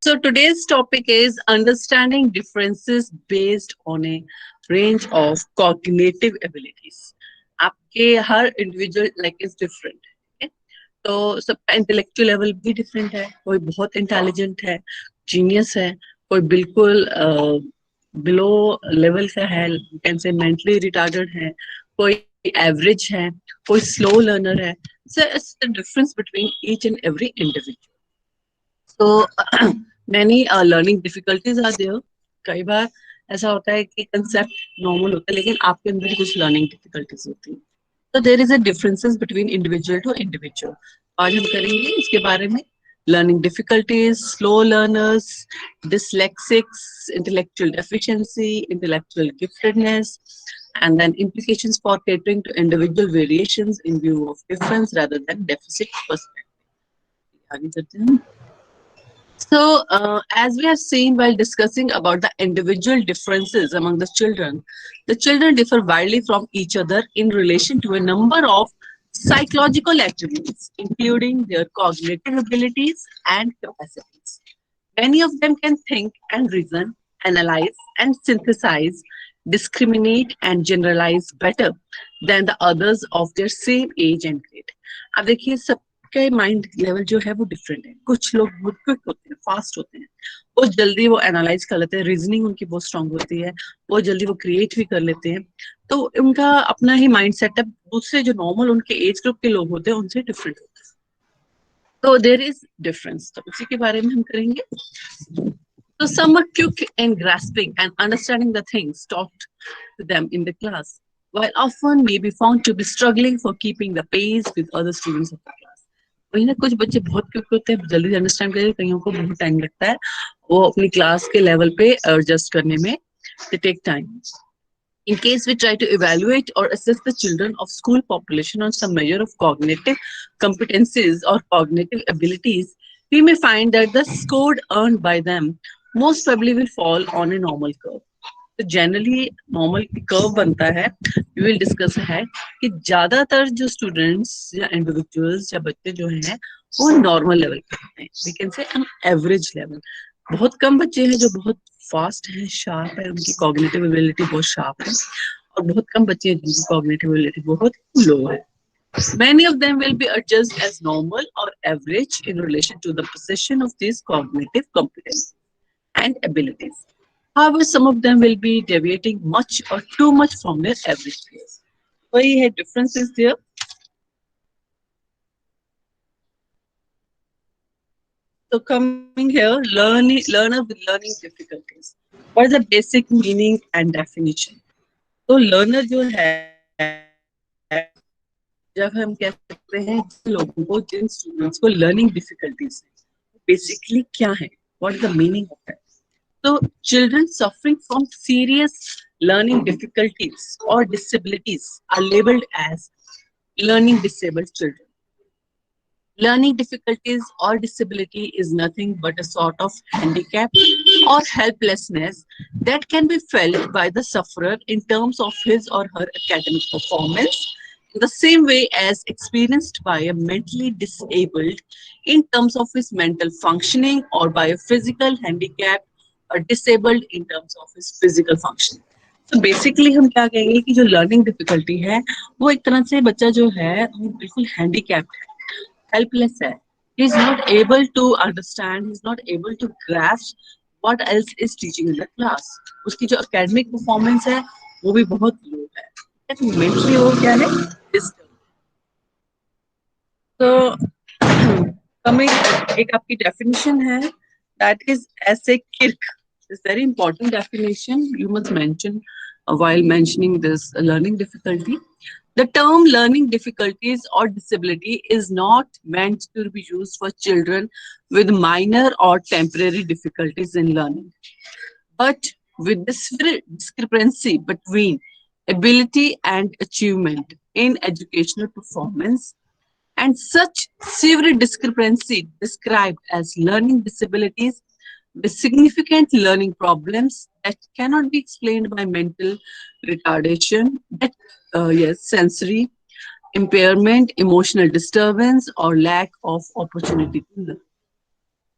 So today's topic is understanding differences based on a range of cognitive abilities. आपके हर individual like is different. Okay? तो सबका intellectual level भी different है. कोई बहुत इंटेलिजेंट है, जीनियस है, कोई बिल्कुल बिलो लेवल का है, कैन से मेंटली रिटार्डेड है, कोई एवरेज है, कोई स्लो लर्नर है. So it's the difference between each and every individual. So many learning difficulties are there. कई बार ऐसा होता है कि कंसेप्ट नॉर्मल होता है लेकिन आपके अंदर कुछ लर्निंग डिफिकल्टीज होती हैं. तो there is a differences between individual to individual. आज हम करेंगे इसके बारे में. Learning difficulties, slow learners, dyslexics, intellectual deficiency, intellectual giftedness, and then implications for catering to individual variations in view of difference rather than deficit perspective. आगे चलते हैं. So, as we have seen while discussing about the individual differences among the children differ widely from each other in relation to a number of psychological attributes, including their cognitive abilities and capacities. Many of them can think and reason, analyze and synthesize, discriminate and generalize better than the others of their same age and grade. अब देखिए सबके mind level जो है वो different है. कुछ लोग बहुत क्विक होते हैं, फास्ट होते हैं, बहुत जल्दी वो एनालाइज कर लेते हैं, रीजनिंग उनकी बहुत स्ट्रांग होती है, बहुत जल्दी वो क्रिएट भी कर लेते हैं. तो उनका अपना ही माइंड सेटअप दूसरे जो नॉर्मल उनके एज ग्रुप के लोग होते हैं उनसे डिफरेंट होता है. तो देयर इज डिफरेंस. तो उसी के बारे में हम करेंगे. So some are quick in grasping and understanding the things taught to them in the class, while often may be found to be struggling for keeping the pace with other students of the class. वही ना, कुछ बच्चे बहुत quick होते हैं, जल्दी understand करते हैं, कईयों को बहुत टाइम लगता है वो अपनी क्लास के लेवल पे एडजस्ट करने में. They take time. In case we try to evaluate or assess the children of school population on some measure of cognitive competencies or cognitive abilities, we may find that the score earned by them most probably will fall on a normal curve. तो generally normal curve बनता है. We will discuss है कि ज्यादातर जो students या individuals या बच्चे जो हैं वो नॉर्मल लेवल पे होते हैं. We can say an average level. बहुत कम बच्चे हैं जो बहुत फास्ट है, शार्प है, उनकी कॉग्निटिव एबिलिटी बहुत शार्प है, और बहुत कम बच्चे हैं जिनकी कॉग्निटिव एबिलिटी बहुत लो है. Many of them will be adjusted as normal or average in relation to the possession of these cognitive competencies and abilities. However, some of them will be deviating much or too much from their average peers. वही है, difference is there. So coming here, learner with learning difficulties. What is the basic meaning and definition? तो learner जो है, जब हम कह सकते हैं जिन लोगों को, जिन स्टूडेंट्स को learning difficulties basically क्या है? What is the meaning of that? So children suffering from serious learning difficulties or disabilities are labeled as learning disabled children. Learning difficulties or disability is nothing but a sort of handicap or helplessness that can be felt by the sufferer in terms of his or her academic performance, in the same way as experienced by a mentally disabled in terms of his mental functioning, or by a physical handicap or disabled in terms of his physical functioning. तो basically हम क्या कहेंगे कि जो learning difficulty है वो एक तरह से बच्चा जो है वो बिल्कुल हैंडीकैप्ड है, helpless है. He is not able to understand, he is not able to grasp what else is teaching in the class. उसकी जो academic performance है वो भी बहुत low है. Mentally वो क्या है? Disturbed. So coming, एक आपकी definition है, that is as a kirk. It's very important definition you must mention while mentioning this learning difficulty. The term learning difficulties or disability is not meant to be used for children with minor or temporary difficulties in learning, but with this discrepancy between ability and achievement in educational performance, and such severe discrepancy described as learning disabilities with significant learning problems that cannot be explained by mental retardation, that sensory impairment, emotional disturbance, or lack of opportunity to learn.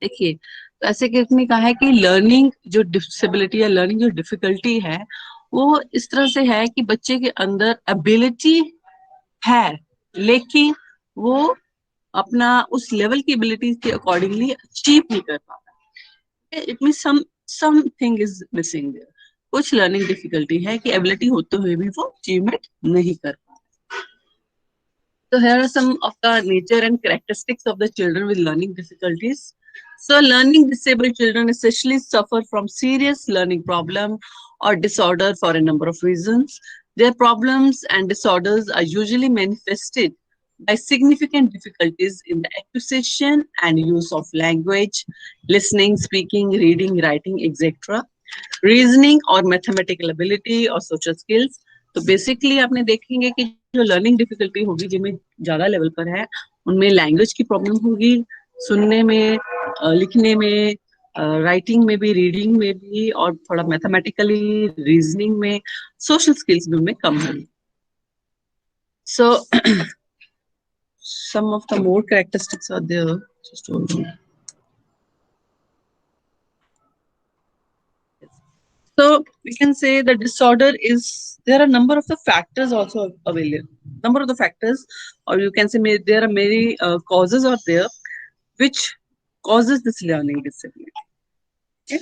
देखिए, तो ऐसे case में कहा है कि learning जो disability या learning जो डिफिकल्टी है वो इस तरह से है कि बच्चे के अंदर एबिलिटी है, लेकिन वो अपना उस लेवल की एबिलिटीज के अकॉर्डिंगली अचीव नहीं कर पाता। It mean something is missing there. कुछ लर्निंग डिफिकल्टी है कि एबिलिटी होते हुए भी वो अचीवमेंट नहीं कर पाता। So here are some of the nature and characteristics of the children with learning difficulties. So learning disabled children essentially suffer from serious learning problem or disorder for a number of reasons. Their problems and disorders are usually manifested by significant difficulties in the acquisition and use of language, listening, speaking, reading, writing, etc. Reasoning और mathematical ability और social skills. तो basically आपने देखेंगे कि जो learning difficulty होगी जिनमें ज्यादा लेवल पर है उनमें लैंग्वेज की प्रॉब्लम होगी, सुनने में, लिखने में, राइटिंग में भी, रीडिंग में भी, और थोड़ा मैथमेटिकली, रीजनिंग में, सोशल स्किल्स में उनमें कम होगी। सो some of the more characteristics are there. Just hold on. So we can say the disorder is, there are a number of the factors also available. Number of the factors, or you can say there are many causes are there which causes this learning disability. Okay?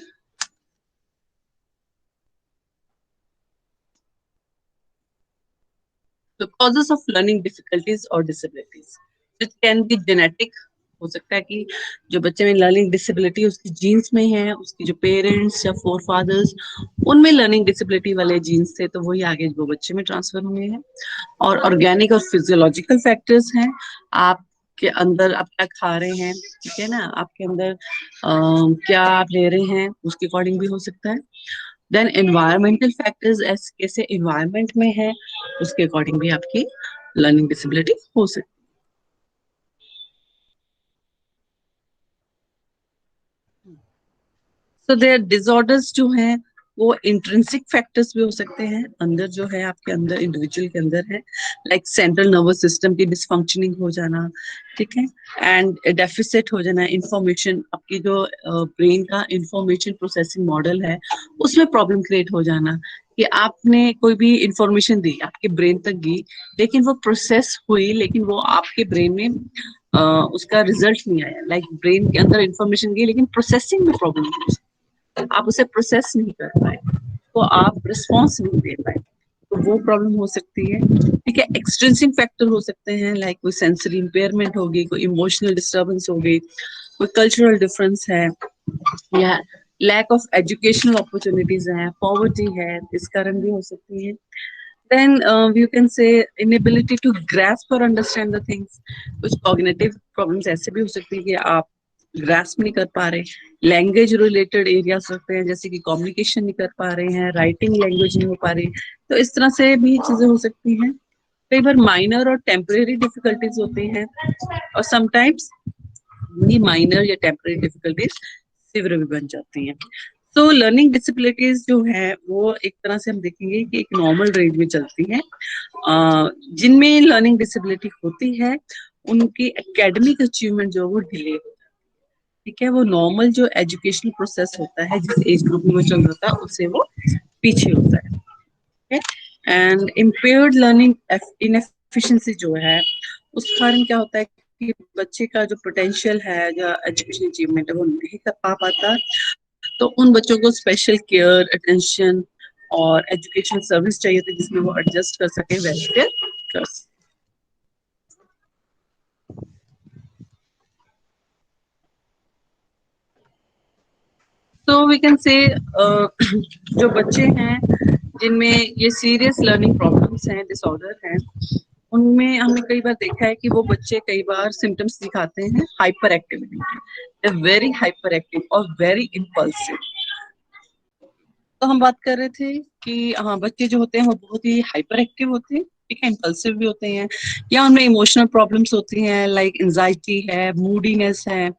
The causes of learning difficulties or disabilities, which can be genetic, हो सकता है कि जो बच्चे में learning disability उसकी jeans में है, उसकी जो पेरेंट्स या फोर फादर्स उनमें लर्निंग डिसेबिलिटी वाले जीन्स थे तो वही आगे वो बच्चे में ट्रांसफर हुए हैं। और ऑर्गेनिक और फिजियोलॉजिकल फैक्टर्स हैं, आपके अंदर आप क्या खा रहे हैं, ठीक है ना, आपके अंदर क्या आप ले रहे हैं उसके अकॉर्डिंग भी हो सकता है। देन एनवायरमेंटल फैक्टर्स, कैसे एनवायरमेंट में है उसके अकॉर्डिंग भी आपकी लर्निंग डिसेबिलिटी हो सकती है। तो देयर डिसऑर्डर्स जो हैं वो इंट्रिंसिक फैक्टर्स भी हो सकते हैं, अंदर जो है आपके अंदर इंडिविजुअल के अंदर है, लाइक सेंट्रल नर्वस सिस्टम की डिसफंक्शनिंग हो जाना, ठीक है, एंड डेफिसिट हो जाना, इंफॉर्मेशन, आपकी जो ब्रेन का इंफॉर्मेशन प्रोसेसिंग मॉडल है उसमें प्रॉब्लम क्रिएट हो जाना, कि आपने कोई भी इंफॉर्मेशन दी आपके ब्रेन तक गई लेकिन वो प्रोसेस हुई लेकिन वो आपके ब्रेन में उसका रिजल्ट नहीं आया, लाइक ब्रेन के अंदर इंफॉर्मेशन गई लेकिन प्रोसेसिंग में प्रॉब्लम हुई, आप उसे प्रोसेस नहीं कर पाए, तो आप रिस्पॉन्स नहीं दे पाए, तो वो प्रॉब्लम हो सकती है। ठीक है, एक्सट्रिंसिक फैक्टर हो सकते हैं, लाइक कोई सेंसरी इंपेयरमेंट होगी, कोई इमोशनल डिस्टर्बेंस होगी, कोई कल्चरल डिफरेंस है, या लैक ऑफ एजुकेशनल अपॉर्चुनिटीज है, पॉवर्टी है, इस कारण भी हो सकती है। Then you can say inability to grasp or understand the things. कुछ cognitive problems ऐसे भी हो सकती है कि आप grasp नहीं कर पा रहे, लैंग्वेज रिलेटेड एरियाज होते हैं जैसे कि कम्युनिकेशन नहीं कर पा रहे हैं, राइटिंग लैंग्वेज नहीं हो पा रही, तो इस तरह से भी चीजें हो सकती हैं। कई बार माइनर और टेम्परेरी डिफिकल्टीज होती हैं और समटाइम्स ये माइनर या टेम्परेरी डिफिकल्टीज सिवियर भी बन जाती हैं। तो लर्निंग डिसेबिलिटीज जो है वो एक तरह से हम देखेंगे कि एक नॉर्मल रेंज में चलती है। जिनमें लर्निंग डिसेबिलिटी होती है उनकी एकेडमिक अचीवमेंट जो वो डिले होता है, ठीक है, वो नॉर्मल जो एजुकेशनल प्रोसेस होता है जिस एज ग्रुप में वो चल रहा था उससे वो पीछे होता है, ठीक है। एंड इम्पेयर्ड लर्निंग इनएफिशिएंसी जो है उस कारण क्या होता है कि बच्चे का जो पोटेंशियल है या एजुकेशन अचीवमेंट है वो नहीं कर पाता, तो उन बच्चों को स्पेशल केयर, अटेंशन और एजुकेशन सर्विस चाहिए थी जिसमें वो एडजस्ट कर सके, वेलफेयर कर सके। तो वी कैन से जो बच्चे हैं जिनमें ये सीरियस लर्निंग प्रॉब्लम्स हैं, डिसऑर्डर हैं, उनमें हमने कई बार देखा है कि वो बच्चे कई बार सिम्टम्स दिखाते हैं hyper activity, very hyper active और वेरी इम्पल्सिव। तो हम बात कर रहे थे कि हाँ बच्चे जो होते हैं वो बहुत ही हाइपर एक्टिव होते हैं, ठीक है, इम्पल्सिव भी होते हैं, या उनमें इमोशनल प्रॉब्लम्स होती हैं, लाइक एंजाइटी है, मूडीनेस है,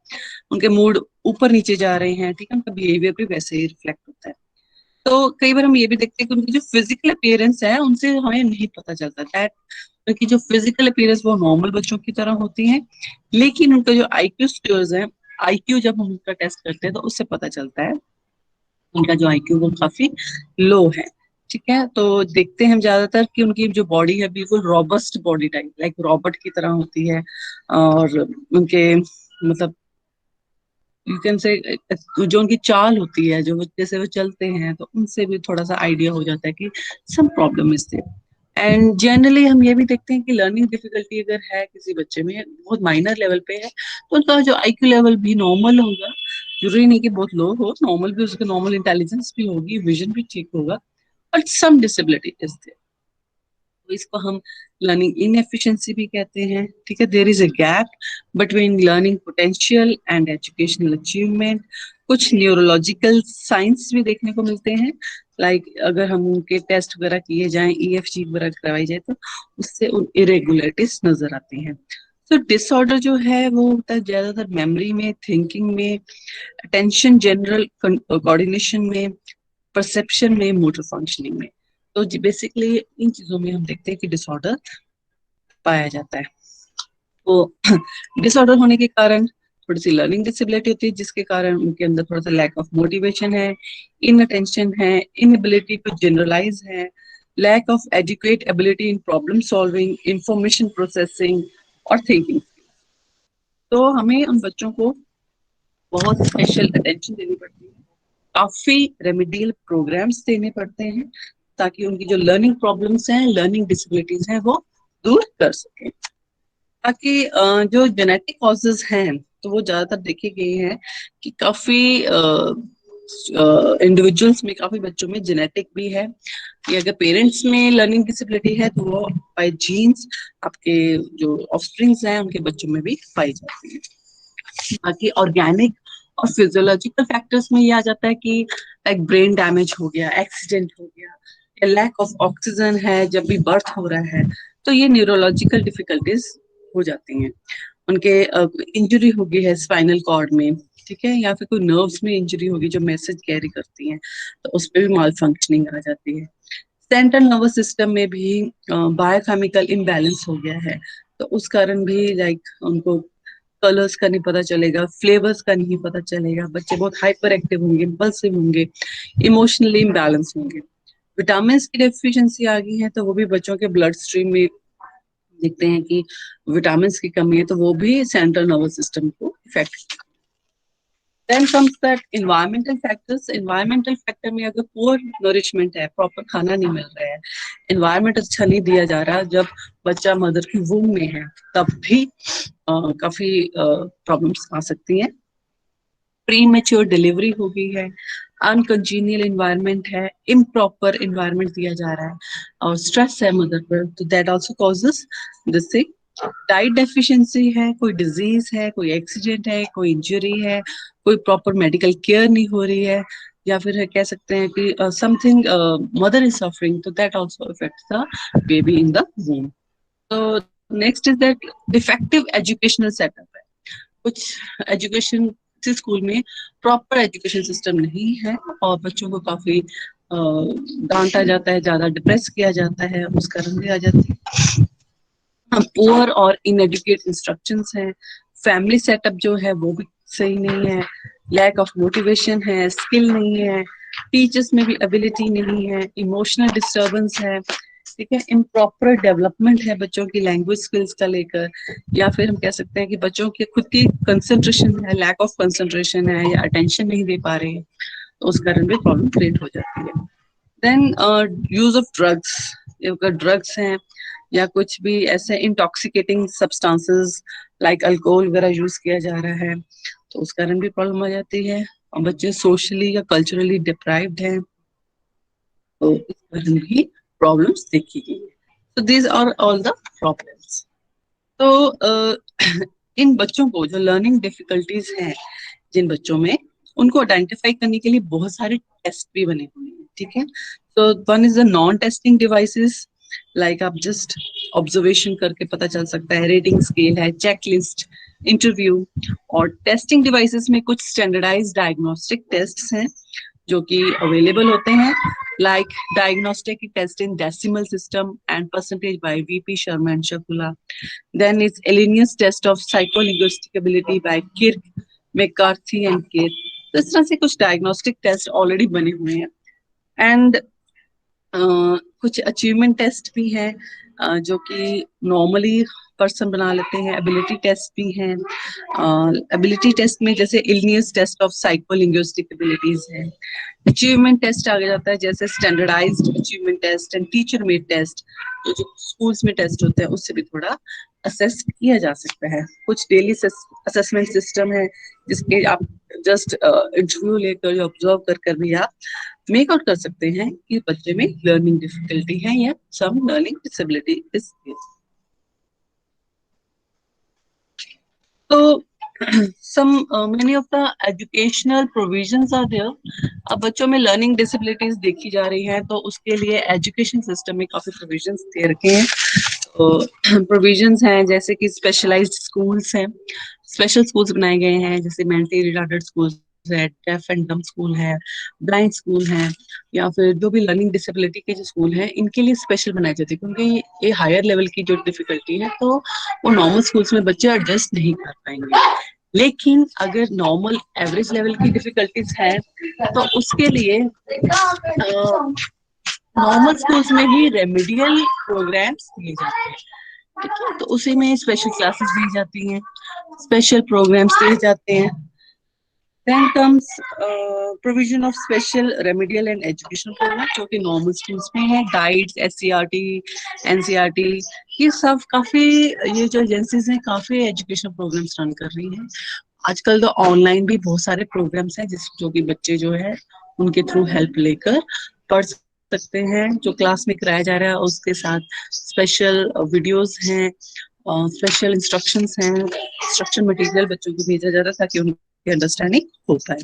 उनके मूड ऊपर नीचे जा रहे हैं, ठीक है, उनका बिहेवियर भी वैसे ही रिफ्लेक्ट होता है। तो कई बार हम ये भी देखते हैं कि उनकी जो फिजिकल अपीयरेंस है उनसे हमें नहीं पता चलता दैट उनकी जो फिजिकल अपीयरेंस वो नॉर्मल बच्चों की तरह होती है, लेकिन उनका जो आईक्यू स्कोर्स है आईक्यू जब हम उनका टेस्ट करते हैं तो उससे पता चलता है उनका जो आईक्यू वो काफी लो है। ठीक है, तो देखते हैं हम ज्यादातर कि उनकी जो बॉडी है बिल्कुल robust body type, like Robert की तरह होती है। और उनके मतलब यू कैन से जो उनकी चाल होती है, जो जैसे वो चलते हैं, तो उनसे भी थोड़ा सा आइडिया हो जाता है कि some problem is there. And generally हम ये भी देखते हैं कि लर्निंग डिफिकल्टी अगर है किसी बच्चे में बहुत माइनर लेवल पे है तो उनका जो आईक्यू लेवल भी नॉर्मल होगा। जरूरी नहीं कि बहुत लो हो, नॉर्मल भी, उसके नॉर्मल इंटेलिजेंस भी होगी, विजन भी ठीक होगा, but some disability is there. तो इसको हम लर्निंग इनएफिशिएंसी भी कहते हैं। ठीक है, there is a gap between learning potential and educational achievement. कुछ न्यूरोलॉजिकल साइंस भी देखने को मिलते हैं, लाइक अगर हम उनके टेस्ट वगैरह किए जाएं, ईएफजी वगैरह करवाई जाए तो उससे उन इरेगुलरिटीज नजर आती हैं। तो डिसऑर्डर जो है वो होता है ज्यादातर मेमोरी में, थिंकिंग में, अटेंशन, जनरल कोऑर्डिनेशन में, परसेप्शन में, मोटर फंक्शनिंग में। तो बेसिकली इन चीजों में हम देखते हैं कि डिसऑर्डर पाया जाता है। तो डिसऑर्डर होने के कारण थोड़ी सी लर्निंग डिसेबिलिटी होती है, जिसके कारण उनके अंदर थोड़ा सा लैक ऑफ मोटिवेशन है, इन अटेंशन है, इनएबिलिटी टू जनरलाइज है, lack of adequate ability in problem solving, information processing और थिंकिंग। तो हमें उन बच्चों को बहुत स्पेशल अटेंशन देनी पड़ती है, काफी रेमेडियल प्रोग्राम्स देने पड़ते हैं, ताकि उनकी जो लर्निंग प्रॉब्लम्स हैं, लर्निंग डिसेबिलिटीज हैं, वो दूर कर सके। ताकि जो जेनेटिक कॉजेज हैं तो वो ज्यादातर देखे गए हैं कि काफी इंडिविजुअल्स में, काफी बच्चों में जेनेटिक भी है कि अगर पेरेंट्स में लर्निंग डिसेबिलिटी है तो वो बाय जीन्स आपके जो ऑफस्प्रिंग्स हैं उनके बच्चों में भी पाई जाती है। बाकी ऑर्गेनिक और फिजियोलॉजिकल फैक्टर्स में ये आ जाता है कि लाइक ब्रेन डैमेज हो गया, एक्सीडेंट हो गया, या लैक ऑफ ऑक्सीजन है जब भी बर्थ हो रहा है, तो ये न्यूरोलॉजिकल डिफिकल्टीज हो जाती हैं। उनके इंजरी हो गई है स्पाइनल कॉर्ड में, ठीक है, या फिर कोई नर्व्स में इंजरी होगी जो मैसेज कैरी करती हैं, तो उस पर भी माल फंक्शनिंग आ जाती है। सेंट्रल नर्वस सिस्टम में भी बायोकेमिकल इम्बैलेंस हो गया है, तो उस कारण भी लाइक उनको कलर्स का नहीं पता चलेगा, फ्लेवर्स का नहीं पता चलेगा, बच्चे बहुत हाइपर एक्टिव होंगे, इम्पल्सिव होंगे, इमोशनली इम्बैलेंस होंगे। विटामिन की डेफिशिएंसी आ गई है तो वो भी बच्चों के ब्लड स्ट्रीम में देखते हैं कि विटामिन की कमी है, तो वो भी सेंट्रल नर्वस सिस्टम को effect. Then comes that environmental factors. Environmental factor में अगर पुअर नरिशमेंट है, प्रॉपर खाना नहीं मिल रहा है, इन्वायरमेंट अच्छा नहीं दिया जा रहा, जब बच्चा मदर की वूम में है तब भी काफी प्रॉब्लम्स आ सकती हैं। प्री मेच्योर डिलीवरी हो गई है, अनकंजीनियल इन्वायरमेंट है, इम्प्रॉपर इन्वायरमेंट दिया जा रहा है, और स्ट्रेस है मदर पर, तो that also causes this thing. Diet deficiency है, कोई डिजीज है, कोई एक्सीडेंट है, कोई इंजरी है, कोई प्रॉपर मेडिकल केयर नहीं हो रही है, या फिर है कह सकते हैं कि समथिंग मदर इज सफरिंग, तो that also affects the baby in the womb. तो next is that defective educational setup है। कुछ एजुकेशन स्कूल में प्रॉपर एजुकेशन सिस्टम नहीं है और बच्चों को काफी डांटा जाता है, ज्यादा डिप्रेस किया जाता है, उस कारण भी आ जाती है। पुअर और इनएडुकेट इंस्ट्रक्शंस हैं, फैमिली सेटअप जो है वो भी सही नहीं है, लैक ऑफ मोटिवेशन है, स्किल नहीं है, टीचर्स में भी एबिलिटी नहीं है, इमोशनल डिस्टर्बेंस है, ठीक है, इम्प्रॉपर डेवलपमेंट है बच्चों की लैंग्वेज स्किल्स का लेकर, या फिर हम कह सकते हैं कि बच्चों की खुद की कंसंट्रेशन है, लैक ऑफ कंसंट्रेशन है, या अटेंशन नहीं दे पा रहे हैं, तो उस कारण भी प्रॉब्लम क्रिएट हो जाती है। देन यूज ऑफ ड्रग्स, अगर ड्रग्स हैं या कुछ भी ऐसे इंटॉक्सिकेटिंग सब्सटेंसेस लाइक अल्कोहल वगैरह यूज किया जा रहा है, तो उस कारण भी प्रॉब्लम आ जाती है। और बच्चे सोशली या कल्चरली डिप्राइव्ड हैं, तो इस कारण भी प्रॉब्लम्स देखी गई है। तो these are all the problems. तो इन बच्चों को जो लर्निंग डिफिकल्टीज हैं जिन बच्चों में, उनको आइडेंटिफाई करने के लिए बहुत सारे टेस्ट भी बने हुए हैं, ठीक है। तो one is the non testing devices, like आप जस्ट ऑब्जर्वेशन करके पता चल सकता है, रेटिंग स्केल है, चेकलिस्ट, इंटरव्यू। और टेस्टिंग डिवाइसेस में कुछ स्टैंडर्डाइज्ड डायग्नोस्टिक टेस्ट्स हैं जो कि अवेलेबल होते हैं, like diagnostic test in decimal system and percentage by VP Sharma and Shukla. Then it's Elenius test of psycholinguistic ability by Kirk, McCarthy and केत। तो इस तरह से कुछ डायग्नोस्टिक टेस्ट ऑलरेडी बने हुए हैं। एंड कुछ अचीवमेंट टेस्ट भी हैं जो कि नॉर्मली पर्सन बना लेते हैं। एबिलिटी टेस्ट भी हैं। एबिलिटी टेस्ट में जैसे Illinois test of psycholinguistic abilities है। अचीवमेंट टेस्ट आगे जाता है जैसे standardised achievement test and teacher made test, तो जो स्कूल्स में टेस्ट होते हैं उससे भी थोड़ा असेस किया जा सकता है। कुछ डेली असेसमेंट सिस्टम है जिसके आप जस्ट इंटरव्यू लेकर या ऑब्जर्व कर कर भी आप मेक आउट कर सकते हैं कि बच्चे में लर्निंग डिफिकल्टी है या सम लर्निंग डिसेबिलिटी इज। तो some many of the educational provisions are there। अब बच्चों में लर्निंग डिसेबिलिटीज देखी जा रही हैं तो उसके लिए एजुकेशन सिस्टम में काफी प्रोविजंस दे रखे हैं। प्रोविजंस हैं जैसे कि स्पेशलाइज्ड स्कूल्स हैं, स्पेशल स्कूल्स बनाए गए हैं, जैसे मेंटली रिटार्डेड स्कूल्स है, डेफ एंड डम स्कूल है, ब्लाइंड स्कूल है, या फिर जो भी लर्निंग डिसेबिलिटी के जो स्कूल हैं इनके लिए स्पेशल बनाए जाते हैं क्योंकि ये हायर लेवल की जो डिफिकल्टी है तो वो नॉर्मल स्कूल्स में बच्चे एडजस्ट नहीं कर पाएंगे। लेकिन अगर नॉर्मल एवरेज लेवल की डिफिकल्टीज है तो उसके लिए नॉर्मल स्कूल्स में ही रेमेडियल प्रोग्राम्स दिए जाते हैं। ठीक है, तो उसी में स्पेशल क्लासेस दी जाती हैं, स्पेशल प्रोग्राम्स दिए जाते हैं। Then comes provision of special remedial and educational program जो कि नॉर्मल स्कूल्स में है। गाइड्स, एससीईआरटी, एनसीईआरटी, ये सब काफी, ये जो एजेंसीज हैं काफी एजुकेशनल प्रोग्राम्स रन कर रही हैं। आजकल तो ऑनलाइन भी बहुत सारे प्रोग्राम्स हैं जिस जो कि बच्चे जो है उनके थ्रू हेल्प लेकर पढ़ सकते हैं। जो क्लास में कराया जा रहा है उसके साथ स्पेशल वीडियोस हैं, स्पेशल इंस्ट्रक्शंस हैं, इंस्ट्रक्शन मटेरियल बच्चों को भेजा जा रहा है ताकि उनकी अंडरस्टैंडिंग हो पाए।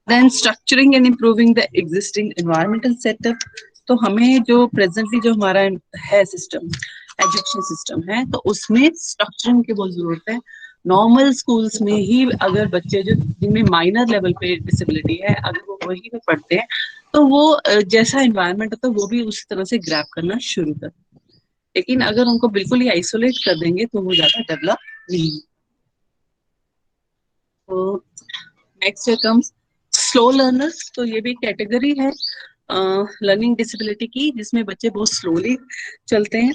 Then structuring and improving the existing environmental setup. तो हमें जो प्रेजेंटली जो हमारा है सिस्टम, एजुकेशन सिस्टम है, तो उसमें स्ट्रक्चरिंग की बहुत जरूरत है। नॉर्मल स्कूल्स में ही अगर बच्चे जो जिनमें माइनर लेवल पे डिसेबिलिटी है अगर वो वही पे पढ़ते हैं तो वो जैसा एनवायरमेंट होता है वो भी उसी तरह से ग्रैब करना शुरू कर। लेकिन अगर उनको बिल्कुल ही आइसोलेट कर देंगे तो वो ज्यादा डेवलप नहीं। तो नेक्स्ट कम्स स्लो लर्नर्स। तो ये भी कैटेगरी है लर्निंग डिसेबिलिटी की जिसमें बच्चे बहुत स्लोली चलते हैं।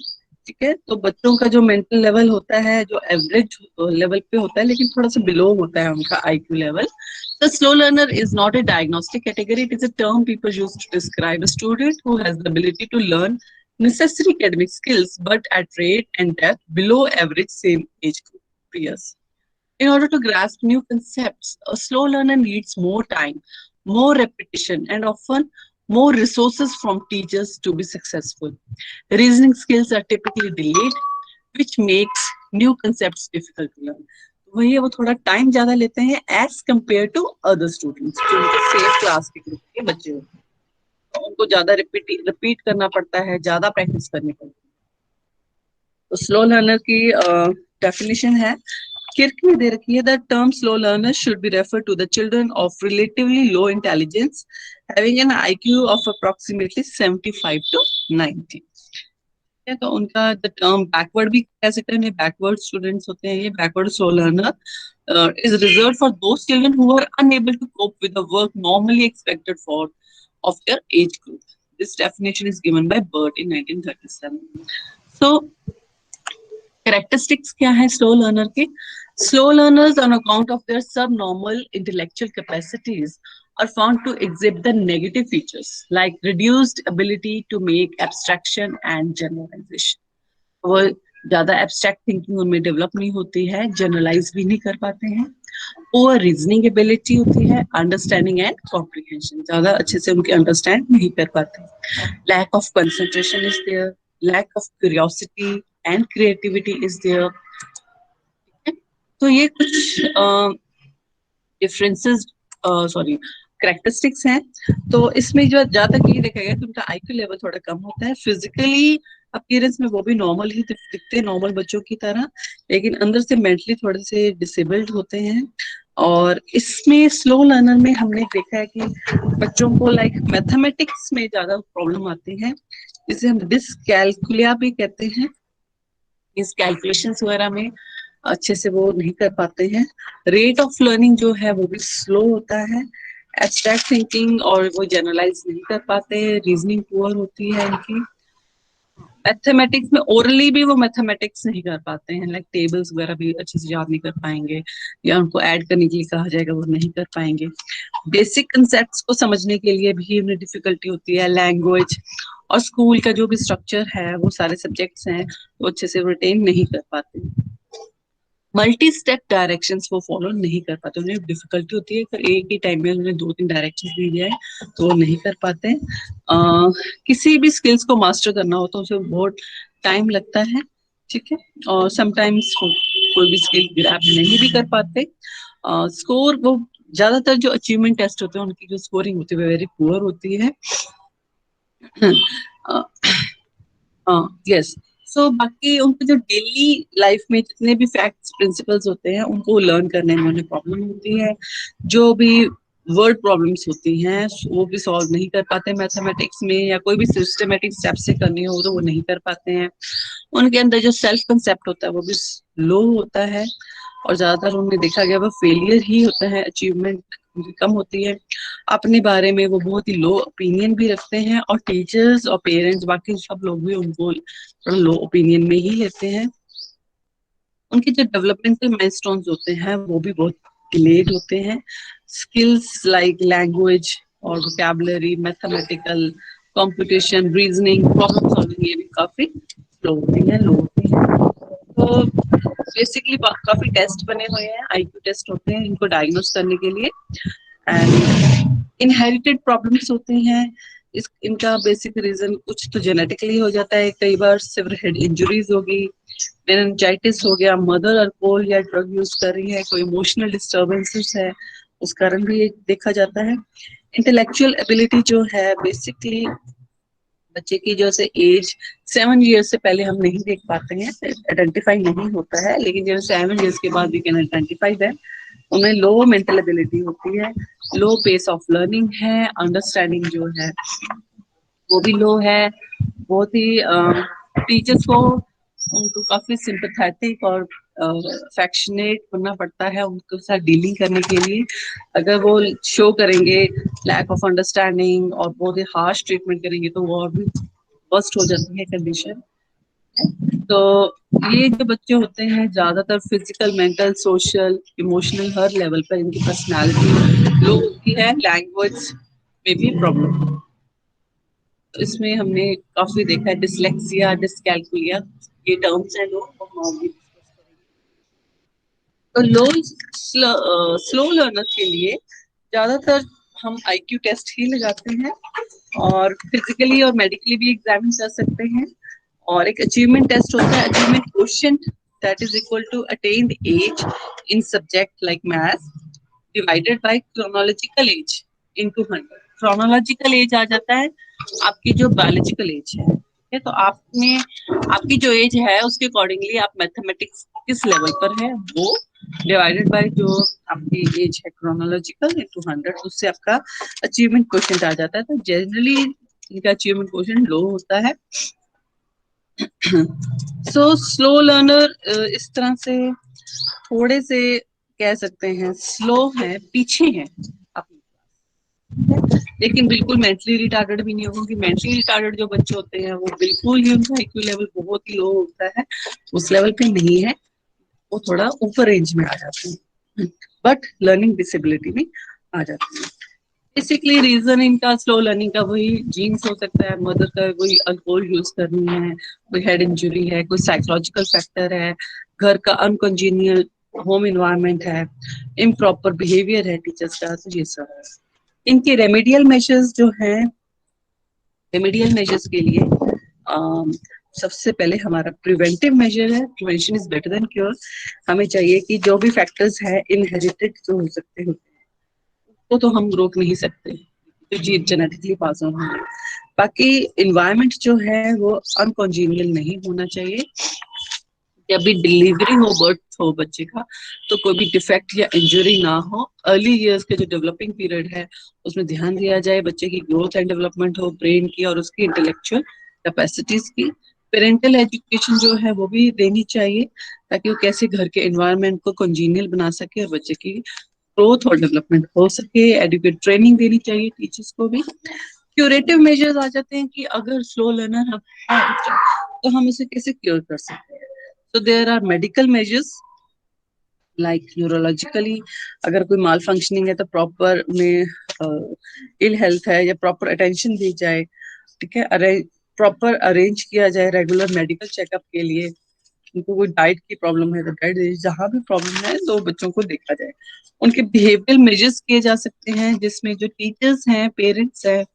ठीक है, तो बच्चों का जो मेंटल लेवल होता है जो एवरेज लेवल पे होता है लेकिन थोड़ा सा बिलो होता है उनका IQ level. The slow learner is not a diagnostic category. It is a term people use to describe a student who has the ability to learn necessary academic skills, but at rate and depth below average same age group peers. In order to grasp new concepts, a slow learner needs more time, more repetition, and often more resources from teachers to be successful. Reasoning skills are typically delayed, which makes new concepts difficult to learn. वही है, वो थोड़ा time ज्यादा लेते हैं as compare to other students जो same class के group के बच्चे होते हैं। तो उनको ज्यादा रिपीट करना पड़ता है, ज्यादा प्रैक्टिस करनी पड़ती है। तो स्लो लर्नर की डेफिनेशन है, किर्क में दे रखी है, the term slow learner should be refer to the children of relatively low intelligence having an IQ of approximately 75 to 90। तो उनका द टर्म बैकवर्ड भी कह सकते हैं, बैकवर्ड स्टूडेंट्स होते हैं ये। Backward slow learner is reserve for those children who are unable to cope with the work normally expected for of their age group. This definition is given by Burt in 1937. So characteristics क्या है slow learner के? Slow learners on account of their subnormal intellectual capacities are found to exhibit the negative features like reduced ability to make abstraction and generalization. वो ज्यादा abstract thinking उनमें develop नहीं होती है, generalise भी नहीं कर पाते हैं। ओवर रीजनिंग एबिलिटी होती है, अंडरस्टैंडिंग एंड कॉम्प्रिहेंशन ज्यादा अच्छे से उनके अंडरस्टैंड नहीं कर पाते। Lack of concentration is there, lack of curiosity and creativity is there. तो ये कुछ डिफरेंसेस सॉरी कैरेक्टरिस्टिक्स हैं। तो इसमें जो ज्यादा ये देखा गया कि उनका आईक्यू लेवल थोड़ा कम होता है। फिजिकली अपीयरेंस में वो भी नॉर्मल ही दिखते हैं, नॉर्मल बच्चों की तरह, लेकिन अंदर से मेंटली थोड़े से डिसेबल्ड होते हैं। और इसमें स्लो लर्नर में हमने देखा है कि बच्चों को लाइक मैथमेटिक्स में ज्यादा प्रॉब्लम आती है, जिसे हम डिसकैलकुलिया भी कहते हैं। इस कैलकुलेशंस वगैरह में अच्छे से वो नहीं कर पाते हैं। रेट ऑफ लर्निंग जो है वो भी स्लो होता है। एब्स्ट्रैक्ट थिंकिंग और वो जनरलाइज नहीं कर पाते, रीजनिंग पुअर होती है इनकी। मैथमेटिक्स में ओरली भी वो मैथमेटिक्स नहीं कर पाते हैं, लाइक टेबल्स वगैरह भी अच्छे से याद नहीं कर पाएंगे, या उनको ऐड करने के लिए कहा जाएगा वो नहीं कर पाएंगे। बेसिक कंसेप्ट्स को समझने के लिए भी उन्हें डिफिकल्टी होती है। लैंग्वेज और स्कूल का जो भी स्ट्रक्चर है, वो सारे सब्जेक्ट्स हैं, वो अच्छे से रिटेन नहीं कर पाते। मल्टी स्टेप डायरेक्शंस वो फॉलो नहीं कर पाते, उन्हें डिफिकल्टी होती है कि एक ही टाइम में उन्हें 2-3 डायरेक्शंस दी जाए तो वो नहीं कर पाते। किसी भी स्किल्स को मास्टर करना हो तो उसे बहुत टाइम लगता है, ठीक है। और समटाइम्स कोई भी स्किल ग्रैब नहीं भी कर पाते। स्कोर वो ज्यादातर जो अचीवमेंट टेस्ट होते हैं उनकी जो स्कोरिंग होती है वेरी पुअर होती है। यस। सो बाकी उनके जो डेली लाइफ में जितने भी फैक्ट्स प्रिंसिपल्स होते हैं उनको लर्न करने में उन्हें प्रॉब्लम होती है। जो भी वर्ड प्रॉब्लम्स होती हैं वो भी सॉल्व नहीं कर पाते मैथमेटिक्स में, या कोई भी सिस्टमेटिक स्टेप से करनी हो तो वो नहीं कर पाते हैं। उनके अंदर जो सेल्फ कंसेप्ट होता है वो भी लो होता है, और ज्यादातर उन्हें देखा गया वो फेलियर ही होता है, अचीवमेंट उनकी कम होती है। अपने बारे में वो बहुत ही लो ओपिनियन भी रखते हैं, और टीचर्स और पेरेंट्स बाकी सब लोग भी उनको थोड़ा लो ओपिनियन में ही लेते हैं। उनके जो डेवलपमेंटल माइलस्टोन्स होते हैं वो भी बहुत डिलेड होते हैं। स्किल्स लाइक लैंग्वेज और vocabulary, mathematical, computation, reasoning, problem solving, ये भी काफी लो होती है। तो बेसिकली काफी टेस्ट बने हुए हैं, आईक्यू टेस्ट होते हैं इनको डायग्नोस करने के लिए। एंड इनहेरिटेड प्रॉब्लम्स होती हैं। इनका बेसिक रीजन कुछ तो जेनेटिकली हो जाता है, कई बार सिवियर हेड इंजरीज होगी, मेनिंजाइटिस हो गया, मदर अल्कोहल या ड्रग यूज कर रही है, कोई इमोशनल डिस्टर्बेंसेस है, उस कारण भी ये देखा जाता है। इंटेलेक्चुअल एबिलिटी जो है बेसिकली बच्चे की जो से एज 7 ईयर से पहले हम नहीं देख पाते हैं, आइडेंटिफाई नहीं होता है, लेकिन जब 7 ईयर्स के बाद वी कैन आइडेंटिफाई दैट। उन्हें लो मेंटल एबिलिटी होती है, लो पेस ऑफ लर्निंग है, अंडरस्टैंडिंग जो है वो भी लो है। बहुत ही टीचर्स को उनको काफी सिंपैथेटिक और अफेक्शनेट बनना पड़ता है उनके साथ डीलिंग करने के लिए। अगर वो शो करेंगे लैक ऑफ अंडरस्टैंडिंग और बहुत ही हार्श ट्रीटमेंट करेंगे तो वो और भी वर्स्ट हो जाती है कंडीशन। तो ये जो बच्चे होते हैं ज्यादातर फिजिकल, मेंटल, सोशल, इमोशनल हर लेवल पर इनकी पर्सनालिटी लो होती है। लैंग्वेज में भी प्रॉब्लम, इसमें हमने काफी देखा है, डिसलेक्सिया, डिसकैल्कुलिया, ये टर्म्स हैं लोग तो लो स्लो लर्नर के लिए ज्यादातर हम आईक्यू टेस्ट ही लगाते हैं, और फिजिकली और मेडिकली भी एग्जामिन कर सकते हैं। और एक अचीवमेंट टेस्ट होता है, achievement quotient, that is equal to attained age in subject like math divided by chronological age into 100। Chronological age आ जाता है आपकी जो बायोलॉजिकल एज है, ठीक है। तो आपने आपकी जो एज है उसके अकॉर्डिंगली आप मैथमेटिक्स किस लेवल पर है वो डिवाइडेड बाय जो आपकी एज है क्रोनोलॉजिकल इनटू 100, उससे आपका अचीवमेंट क्वोशिएंट आ जाता है। तो जनरली इनका अचीवमेंट क्वोशिएंट लो होता है। सो स्लो लर्नर इस तरह से थोड़े से कह सकते हैं स्लो है, पीछे है अपनी, लेकिन बिल्कुल मेंटली रिटार्डेड भी नहीं होगा, क्योंकि मेंटली रिटार्डेड जो बच्चे होते हैं वो बिल्कुल ही उनका आईक्यू लेवल बहुत ही लो होता है, उस लेवल पे नहीं है, वो थोड़ा ऊपर रेंज में आ जाते हैं, बट लर्निंग डिसेबिलिटी में आ जाते हैं। बेसिकली रीजन इनका स्लो लर्निंग का वही जीन्स हो सकता है, मदर का कोई अल्कोहल यूज करनी है, कोई हेड इंजरी है, कोई साइकोलॉजिकल फैक्टर है, घर का अनकंजीनियल होम इन्वायरमेंट है, इम्प्रॉपर बिहेवियर है टीचर्स का, तो ये सब है। इनके रेमेडियल मेजर्स जो हैं, रेमेडियल मेजर्स के लिए सबसे पहले हमारा प्रिवेंटिव मेजर है, prevention is better than cure. हमें चाहिए कि जो भी फैक्टर्स है इनहेरिटेड जो हो सकते हैं वो तो हम रोक नहीं सकते, जो जीन जेनेटिकली पास ऑन है। बाकी इन्वायरमेंट जो है वो अनकॉन्जीनियल नहीं होना चाहिए। जब भी डिलीवरी हो, बर्थ हो बच्चे का, तो कोई भी डिफेक्ट या इंजरी ना हो। अर्ली ईयर्स के जो डेवलपिंग पीरियड है उसमें ध्यान दिया जाए, बच्चे की ग्रोथ एंड डेवलपमेंट हो ब्रेन की और उसकी इंटेलेक्चुअल कैपेसिटीज की। पेरेंटल एजुकेशन जो है वो भी देनी चाहिए, ताकि वो कैसे घर के एनवायरनमेंट को कंजीनियल बना सके और बच्चे की ग्रोथ और डेवलपमेंट हो सके। एडुकेट ट्रेनिंग देनी चाहिए टीचर्स को भी। क्यूरेटिव मेजर्स आ जाते हैं कि अगर स्लो लर्नर है बच्चा, तो हम उसे कैसे क्योर कर सकते हैं। तो there are medical measures like neurologically, अगर कोई माल फंक्शनिंग है तो प्रॉपर में इल हेल्थ है या प्रॉपर अटेंशन दी जाए, ठीक है, प्रॉपर अरेंज किया जाए रेगुलर मेडिकल चेकअप के लिए। उनको कोई डाइट की प्रॉब्लम है तो डाइट, जहाँ भी प्रॉब्लम है तो बच्चों को देखा जाए। उनके बिहेवियल मेजर्स किए जा सकते हैं, जिसमें जो टीचर्स हैं, पेरेंट्स हैं,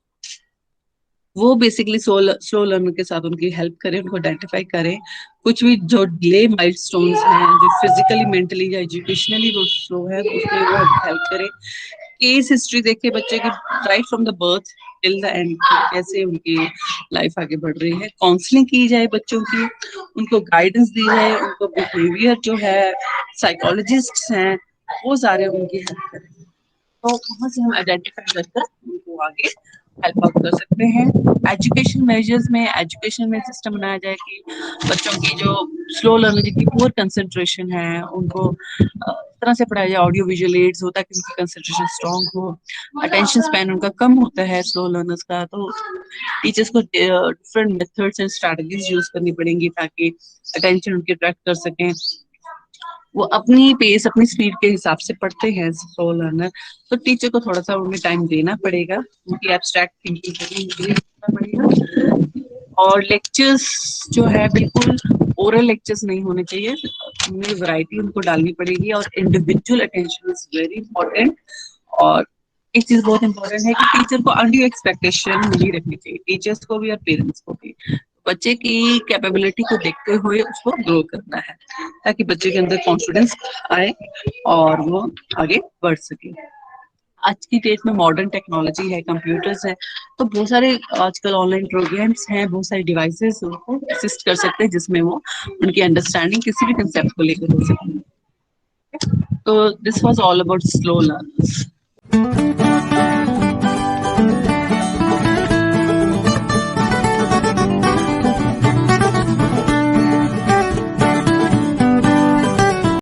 वो बेसिकली स्लो लर्नर के साथ उनकी हेल्प करें, उनको आइडेंटिफाई करें। कुछ भी जो डिले माइलस्टोन्स हैं, जो फिजिकली, मेंटली या एजुकेशनली वो स्लो है, उसमें वो हेल्प करें। केस हिस्ट्री देखे बच्चे की right from the birth till the end, कैसे उनकी लाइफ आगे बढ़ रही है। काउंसलिंग की जाए बच्चों की, उनको गाइडेंस दी जाए, उनको बिहेवियर जो है, साइकोलॉजिस्ट हैं वो सारे उनकी हेल्प करें। तो वहां से हम आइडेंटिफाई कर उनको आगे हेल्प आउट कर सकते हैं। एजुकेशन मेजर्स में, एजुकेशन में सिस्टम बनाया जाए कि बच्चों की जो स्लो लर्नर, जिनकी पुअर कंसंट्रेशन है, उनको इस तरह से पढ़ाया जाए, ऑडियो विजुअल एड्स होता है कि उनकी कंसंट्रेशन स्ट्रांग हो। अटेंशन स्पैन उनका कम होता है स्लो लर्नर्स का, तो टीचर्स को different methods and strategies use करनी पड़ेंगी ताकि अटेंशन उनकी अट्रैक्ट कर सकें। वो अपनी पेस, अपनी स्पीड के हिसाब से पढ़ते हैं स्लो लर्नर, तो टीचर को थोड़ा सा उन्हें टाइम देना पड़ेगा, उनकी एब्स्ट्रैक्ट थिंकिंग को भी इंक्रीज करना पड़ेगा। और लेक्चर्स जो है बिल्कुल ओरल लेक्चर्स नहीं होने चाहिए, उनमें वैरायटी उनको डालनी पड़ेगी, और individual attention is very important. और एक चीज बहुत इंपॉर्टेंट है कि टीचर को अनड्यू एक्सपेक्टेशन नहीं रखनी चाहिए, टीचर्स को भी और पेरेंट्स को भी। बच्चे की कैपेबिलिटी को देखते हुए उसको ग्रो करना है, ताकि बच्चे के अंदर कॉन्फिडेंस आए और वो आगे बढ़ सके। आज की डेट में मॉडर्न टेक्नोलॉजी है, कंप्यूटर्स है, तो बहुत सारे आजकल ऑनलाइन प्रोग्राम्स हैं, बहुत सारे डिवाइसेस उनको असिस्ट कर सकते हैं, जिसमें वो उनकी अंडरस्टैंडिंग किसी भी कंसेप्ट को लेकर हो सकती है। तो this was all about slow learners.